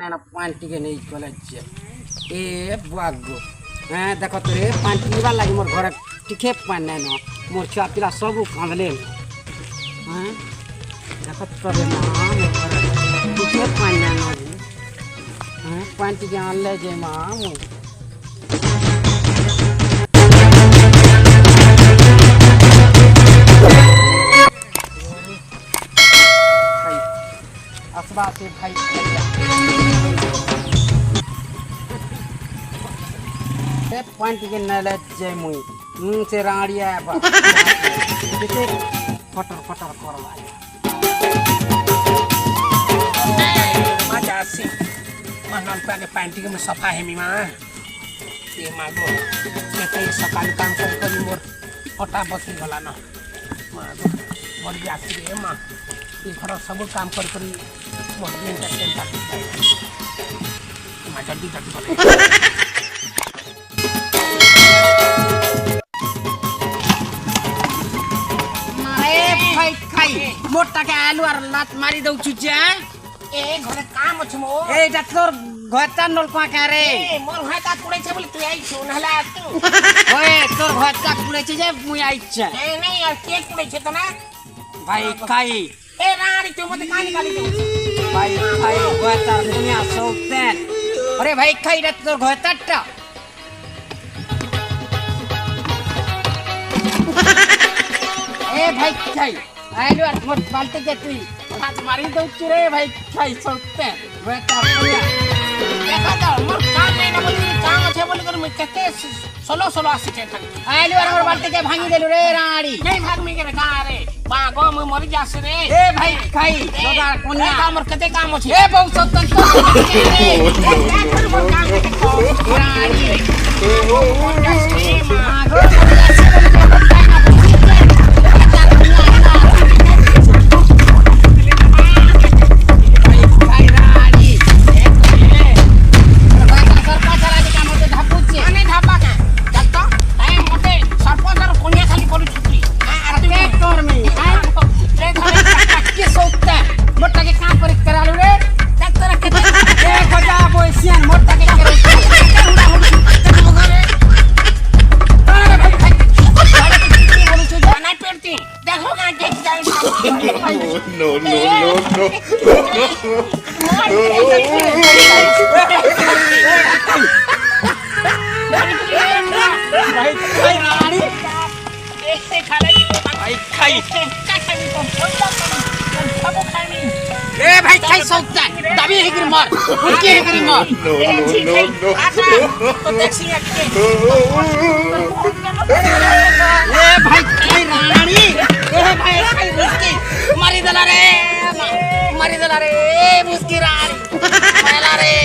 କାରଣ ପାଣି ଟିକେ ନେଇ ଗଲେ ଏ ବୁଆଗୁ হ্যাঁ দেখ তো রে পানি পিবার লাগি মোর ঘরে টিকে পানি নাই ন মোর ছুয়া পিলা সবু কাঁদলে হ্যাঁ দেখ তো রে মা মোর ঘরে টিকে পানি নাই ন হ্যাঁ পানি টিকে আনলে যে মা মু আসবা সে ভাই पॉइंट के नले जय मुई से राड़िया जैसे फटर फटर करवा मजा से मनन पे पैंट के में सफा है मीमा ये मागो केते सकाल काम कर मोर फटा बसी गला न मागो बढ़िया से रे मां ये घर सब काम कर मोर दिन तक मा जल्दी जल्दी बोले मोटा के आलू और लात मारी दउ चुचा ए घरे काम अछि मो ए डक्टर घरता नलपा का रे ए मोर घरता कुड़े छे बोले तू आई छु नहला तू ओए तोर घरता कुड़े छे जे मुई आई छ ए नहीं यार के कुड़े छे त ना भाई खाई ए रानी तू मत कानी गाली दे भाई खाई घरता दुनिया सोते अरे भाई खाई रे तोर घरता टा ए भाई खाई आइलो मोर बाल्टी के तू हाथ मारी दउ रे भाई खाई सोते घरता दुनिया देखा तो मोर काम नहीं ना बोली काम छे बोली कर मैं केते सोलो सोलो आसी छे खाली आइलो मोर बाल्टी के भांगी देलु रे रानी नहीं भाग में के का रे बागो मैं मर जास रे ए भाई खाई दोगा कोन्या काम मोर केते काम अछि ए बहु सतन तो मोर काम रानी मागो no. ए भाई खाई सोता दबी है गिर मार उनकी है गिर मार No. तो देखसी के ए भाई खाई रानी ए भाई खाई मुस्की मारी दला रे मुस्की रानी माला रे